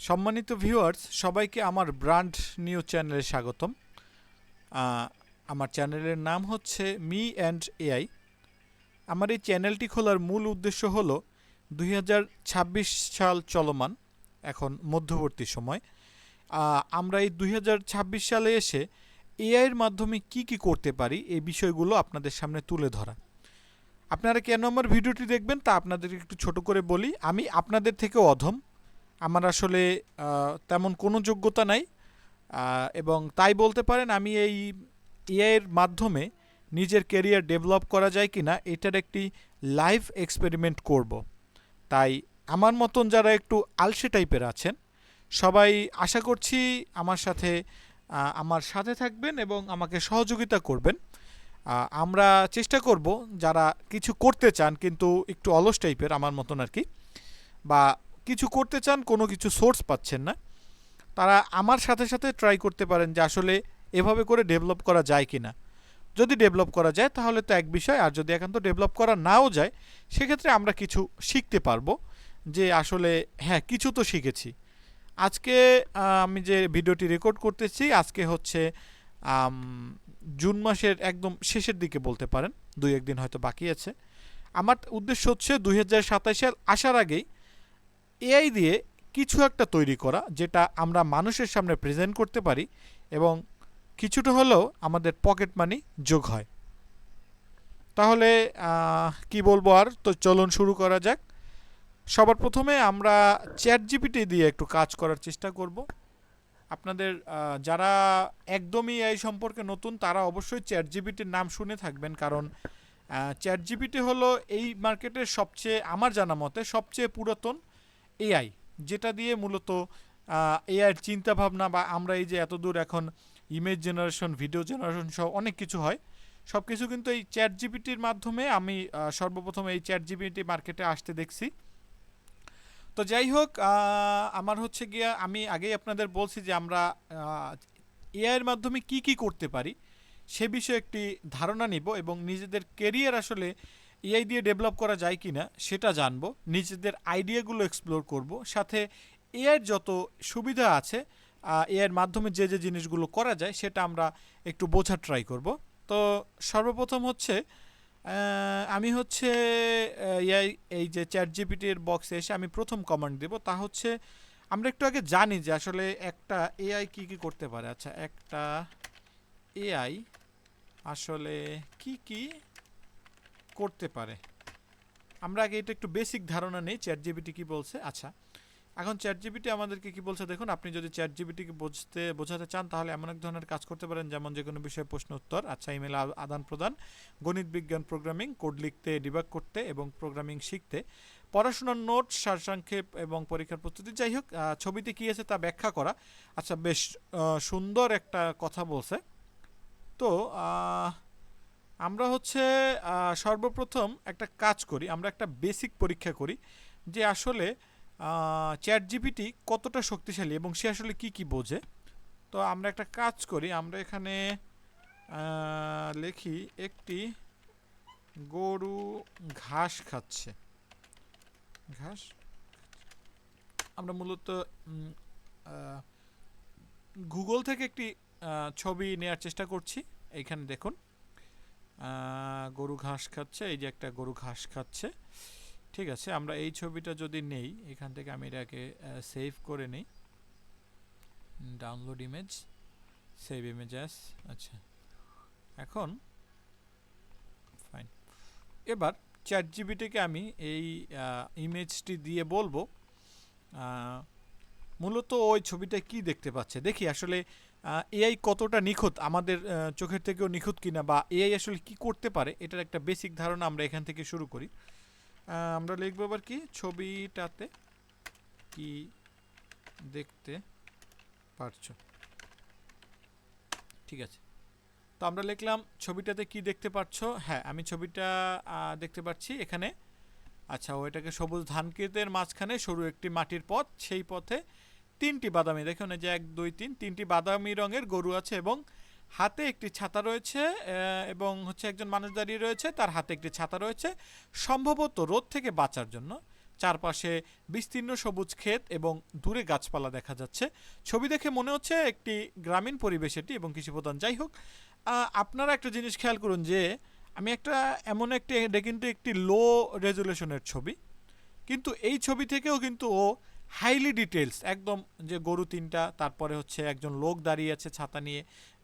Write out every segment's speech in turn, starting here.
সম্মানিত ভিউয়ার্স, সবাইকে আমার ব্র্যান্ড নিউ চ্যানেলে স্বাগতম। আমার চ্যানেলের নাম হচ্ছে মি অ্যান্ড এআই। আমার এই চ্যানেলটি খোলার মূল উদ্দেশ্য হলো 2026 সাল চলমান, এখন মধ্যবর্তী সময়। আমরা এই 2026 সালে এসে এআইয়ের মাধ্যমে কি করতে পারি এই বিষয়গুলো আপনাদের সামনে তুলে ধরা। আপনারা কেন আমার ভিডিওটি দেখবেন তা আপনাদেরকে একটু ছোট করে বলি। আমি আপনাদের থেকেও অধম, আমার আসলে তেমন কোনো যোগ্যতা নাই, এবং তাই বলতে পারেন আমি এই এআইয়ের মাধ্যমে নিজের ক্যারিয়ার ডেভেলপ করা যায় কি না এটার একটি লাইভ এক্সপেরিমেন্ট করব। তাই আমার মতন যারা একটু আলসে টাইপের আছেন সবাই আশা করছি আমার সাথে থাকবেন এবং আমাকে সহযোগিতা করবেন। আমরা চেষ্টা করব যারা কিছু করতে চান কিন্তু একটু অলস টাইপের আমার মতন আর কি, বা কিছু করতে চান কোনো কিছু সোর্স পাচ্ছেন না, তারা আমার সাথে সাথে ট্রাই করতে পারেন যে আসলে এভাবে করে ডেভেলপ করা যায় কি না। যদি ডেভেলপ করা যায় তাহলে তো এক বিষয়, আর যদি একান্ত ডেভেলপ করা নাও যায় সেক্ষেত্রে আমরা কিছু শিখতে পারবো, যে আসলে হ্যাঁ কিছু তো শিখেছি। আজকে আমি যে ভিডিওটি রেকর্ড করতেছি আজকে হচ্ছে জুন মাসের একদম শেষের দিকে বলতে পারেন, 2-1 দিন হয়তো বাকি আছে। আমার উদ্দেশ্য হচ্ছে 2027 সাল আসার আগেই এআই দিয়ে কিছু একটা তৈরি করা যেটা আমরা মানুষের সামনে প্রেজেন্ট করতে পারি এবং কিছুটা হলেও আমাদের পকেট মানি যোগ হয়। তাহলে কি বলবো আর, তো চলুন শুরু করা যাক। সবার প্রথমে আমরা চ্যাট জিপিটি দিয়ে একটু কাজ করার চেষ্টা করব। আপনাদের যারা একদমই এই সম্পর্কে নতুন তারা অবশ্যই চ্যাট জিপিটির নাম শুনে থাকবেন, কারণ চ্যাট জিপিটি হলো এই মার্কেটের সবচেয়ে, আমার জানা মতে সবচেয়ে পুরাতন এআই, যেটা দিয়ে মূলত এআইয়ের চিন্তাভাবনা বা আমরা এই যে এতদূর এখন ইমেজ জেনারেশন, ভিডিও জেনারেশন সহ অনেক কিছু হয়, সব কিছু কিন্তু এই চ্যাট জিপিটির মাধ্যমে আমি সর্বপ্রথম এই চ্যাট জিপিটি মার্কেটে আসতে দেখছি। তো যাই হোক, আমার হচ্ছে গিয়া আমি আগেই আপনাদের বলছি যে আমরা এআইয়ের মাধ্যমে কি করতে পারি সে বিষয়ে একটি ধারণা নিব এবং নিজেদের কেরিয়ার আসলে এআই দিয়ে ডেভেলপ করা যায় কি না সেটা জানবো, নিজেদের আইডিয়াগুলো এক্সপ্লোর করব, সাথে এআইয়ের যত সুবিধা আছে এআইয়ের মাধ্যমে যে জিনিসগুলো করা যায় সেটা আমরা একটু বোঝার ট্রাই করব। তো সর্বপ্রথম হচ্ছে আমি হচ্ছে এআই এই যে চ্যাট জিপিটির বক্সে এসে আমি প্রথম কমান্ড দেব, তা হচ্ছে আমরা একটু আগে জানি যে আসলে একটা এআই কি করতে পারে। আচ্ছা, একটা এআই আসলে কি করতে পারে আমরা আগে এটা একটু বেসিক ধারণা নেই চ্যাট জিপিটি কি বলছে। আচ্ছা, এখন চ্যাট জিপিটি আমাদেরকে কি বলছে দেখুন। আপনি যদি চ্যাট জিপিটিকে বোঝাতে চান তাহলে এমন এক ধরনের কাজ করতে পারেন যেমন যে কোনো বিষয়ে প্রশ্ন উত্তর, আচ্ছা ইমেল আদান প্রদান, গণিত বিজ্ঞান প্রোগ্রামিং, কোড লিখতে, ডিবাগ করতে এবং প্রোগ্রামিং শিখতে, পড়াশোনার নোট, সারসংক্ষেপ এবং পরীক্ষার প্রস্তুতি। যাই হোক, ছবিতে কী আছে তা ব্যাখ্যা করা। আচ্ছা, বেশ সুন্দর একটা কথা বলছে। তো আমরা হচ্ছে সর্বপ্রথম একটা কাজ করি, আমরা একটা বেসিক পরীক্ষা করি যে আসলে চ্যাট জিপিটি কতটা শক্তিশালী এবং সে আসলে কি বোঝে। তো আমরা একটা কাজ করি, আমরা এখানে লিখি একটি গরু ঘাস খাচ্ছে। ঘাস আমরা মূলত গুগল থেকে একটি ছবি নেওয়ার চেষ্টা করছি। এইখানে দেখুন গরু ঘাস খাচ্ছে, এই যে একটা গরু ঘাস খাচ্ছে। ঠিক আছে, আমরা এই ছবিটা যদি নেই এখান থেকে, আমি এটাকে সেভ করে নিই, download image, save image as. আচ্ছা, এখন ফাইন। এবার চ্যাট জিপিটিকে আমি এই ইমেজটি দিয়ে বলবো মূলত ওই ছবিটা কি দেখতে পাচ্ছে, দেখি আসলে এআই কতটা নিখুঁত, আমাদের চোখের থেকেও নিখুঁত কিনা, বা এআই আসলে কি করতে পারে এটার একটা বেসিক ধারণা আমরা এখান থেকে শুরু করি। আমরা লিখবো আবার কি, ছবিটাতে কি দেখতে পারছো। ঠিক আছে, তো আমরা লিখলাম ছবিটাতে কি দেখতে পারছো। হ্যাঁ, আমি ছবিটা দেখতে পাচ্ছি এখানে। আচ্ছা, ওইটাকে সবুজ ধানক্ষেতের মাঝখানে সরু একটি মাটির পথ, সেই পথে 3টি বাদামি, দেখুন এই যে 1 2 3 3টি বাদামি রঙের গরু আছে এবং হাতে একটি ছাতা রয়েছে, এবং হচ্ছে একজন মানুষ দাঁড়িয়ে রয়েছে, তার হাতে একটি ছাতা রয়েছে, সম্ভবত রোদ থেকে বাঁচার জন্য। চারপাশে বিস্তীর্ণ সবুজ ক্ষেত এবং দূরে গাছপালা দেখা যাচ্ছে। ছবি দেখে মনে হচ্ছে একটি গ্রামীণ পরিবেশ এটি এবং কৃষিপ্রধান। যাই হোক, আপনারা একটা জিনিস খেয়াল করুন যে আমি এমন এটা কিন্তু একটি লো রেজুলেশনের ছবি, কিন্তু এই ছবি থেকেও কিন্তু ও হাইলি ডিটেলস একদম, যে গরু তিনটা, তারপরে হচ্ছে একজন লোক দাঁড়িয়ে আছে ছাতা নিয়ে,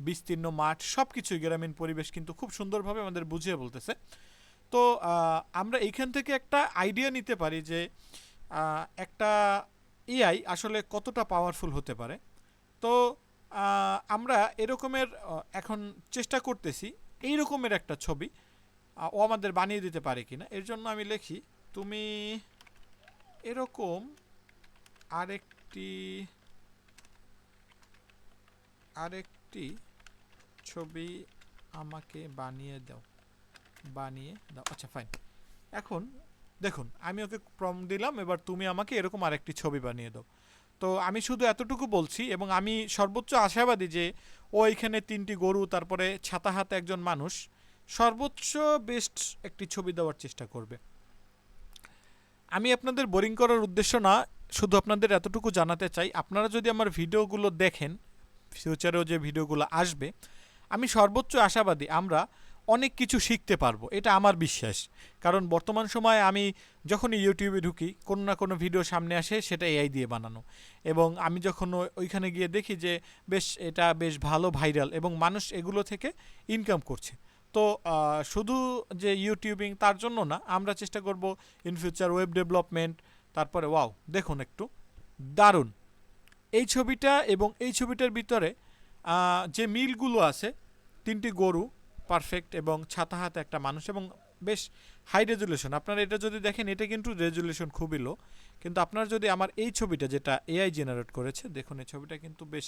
বিস্তীর্ণ মাঠ, সব কিছুই গ্রামীণ পরিবেশ কিন্তু খুব সুন্দরভাবে আমাদের বুঝিয়ে বলতেছে। তো আমরা এইখান থেকে একটা আইডিয়া নিতে পারি যে একটা এআই আসলে কতটা পাওয়ারফুল হতে পারে। তো আমরা এরকমের এখন চেষ্টা করতেছি এই রকমের একটা ছবি ও আমাদের বানিয়ে দিতে পারে কিনা। এর জন্য আমি লিখি, তুমি এরকম আরেকটি আরেকটি ছবি আমাকে বানিয়ে দাও। আচ্ছা ফাইন। এখন দেখুন আমি ওকে প্রম্পট দিলাম, এবার তুমি আমাকে এরকম আরেকটি ছবি বানিয়ে দাও। তো আমি শুধু এতটুকু বলছি এবং আমি সর্বোচ্চ আশাবাদী যে ও এখানে তিনটি গরু, তারপরে ছাতা হাতে একজন মানুষ, সর্বোচ্চ বেস্ট একটি ছবি দেওয়ার চেষ্টা করবে। আমি আপনাদের বোরিং করার উদ্দেশ্য না, শুধু আপনাদের এতটুকু জানাতে চাই, আপনারা যদি আমার ভিডিওগুলো দেখেন, ফিউচারেও যে ভিডিওগুলো আসবে, আমি সর্বোচ্চ আশাবাদী আমরা অনেক কিছু শিখতে পারবো, এটা আমার বিশ্বাস। কারণ বর্তমান সময়ে আমি যখনই ইউটিউবে ঢুকি, কোনো না কোনো ভিডিও সামনে আসে, সেটা এআই দিয়ে বানানো। এবং আমি যখন ওইখানে গিয়ে দেখি যে এটা বেশ ভালো ভাইরাল এবং মানুষ এগুলো থেকে ইনকাম করছে। তো শুধু যে ইউটিউবিং তার জন্য না, আমরা চেষ্টা করব ইন ফিউচার ওয়েব ডেভেলপমেন্ট। তারপরে ওয়াও, দেখুন একটু দারুণ এই ছবিটা এবং এই ছবিটার ভিতরে যে মিলগুলো আছে, তিনটি গরু পারফেক্ট এবং ছাতা হাতে একটা মানুষ এবং বেশ হাই রেজুলেশন। আপনারা এটা যদি দেখেন, এটা কিন্তু রেজুলেশন খুবই লো, কিন্তু আপনারা যদি আমার এই ছবিটা যেটা এআই জেনারেট করেছে, দেখুন এই ছবিটা কিন্তু বেশ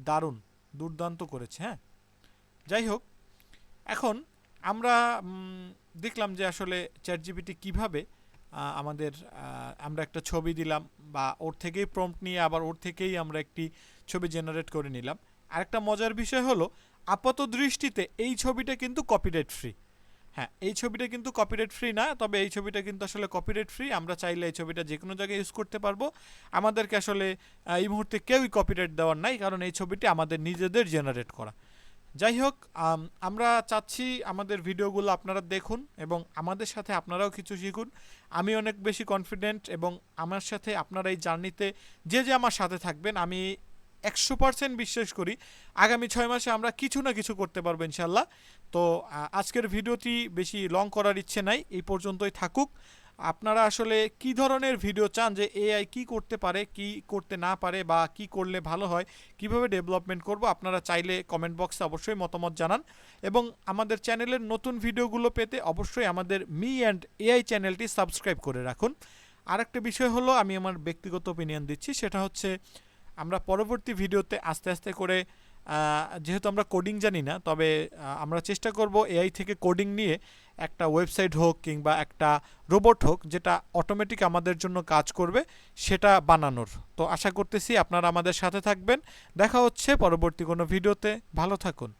দারুণ, দুর্দান্ত করেছে। হ্যাঁ, যাই হোক, এখন আমরা দেখলাম যে আসলে চ্যাটজিপিটি কীভাবে আমরা একটা ছবি দিলাম বা ওর থেকেই প্রম্পট নিয়ে আবার ওর থেকেই আমরা একটি ছবি জেনারেট করে নিলাম। আরেকটা মজার বিষয় হলো, আপাত দৃষ্টিতে এই ছবিটা কিন্তু কপিরাইট ফ্রি। হ্যাঁ, এই ছবিটা কিন্তু কপিরাইট ফ্রি না, তবে এই ছবিটা কিন্তু আসলে কপিরাইট ফ্রি। আমরা চাইলে এই ছবিটা যে কোনো জায়গায় ইউজ করতে পারবো। আমাদেরকে আসলে এই মুহূর্তে কেউই কপিরাইট দেওয়ার নাই, কারণ এই ছবিটি আমাদের নিজেদের জেনারেট করা। যাই হোক, আমরা চাচ্ছি আমাদের ভিডিওগুলো আপনারা দেখুন এবং আমাদের সাথে আপনারাও কিছু শিখুন। আমি অনেক বেশি কনফিডেন্ট এবং আমার সাথে আপনারা এই জার্নিতে যে আমার সাথে থাকবেন, আমি 100% বিশ্বাস করি আগামী 6 মাসে আমরা কিছু না কিছু করতে পারবো ইনশাল্লাহ। তো আজকের ভিডিওটি বেশি লং করার ইচ্ছে নাই, এই পর্যন্তই থাকুক। আপনারা আসলে কি ধরনের ভিডিও চান, যে এআই কি করতে পারে, কি করতে না পারে, বা কি করলে ভালো হয়, কিভাবে ডেভেলপমেন্ট করব, আপনারা চাইলে কমেন্ট বক্সে অবশ্যই মতামত জানান। এবং আমাদের চ্যানেলের নতুন ভিডিওগুলো পেতে অবশ্যই আমাদের মি অ্যান্ড এআই চ্যানেলটি সাবস্ক্রাইব করে রাখুন। আরেকটা বিষয় হলো, আমি আমার ব্যক্তিগত ওপিনিয়ন দিচ্ছি, সেটা হচ্ছে আমরা পরবর্তী ভিডিওতে আস্তে আস্তে করে, যেহেতু আমরা কোডিং জানি না, তবে আমরা চেষ্টা করব এআই থেকে কোডিং নিয়ে একটা ওয়েবসাইট হোক কিংবা একটা রোবট হোক, যেটা অটোমেটিক আমাদের জন্য কাজ করবে, সেটা বানানোর। তো আশা করতেছি আপনারা আমাদের সাথে থাকবেন। দেখা হচ্ছে পরবর্তী কোনো ভিডিওতে। ভালো থাকুন।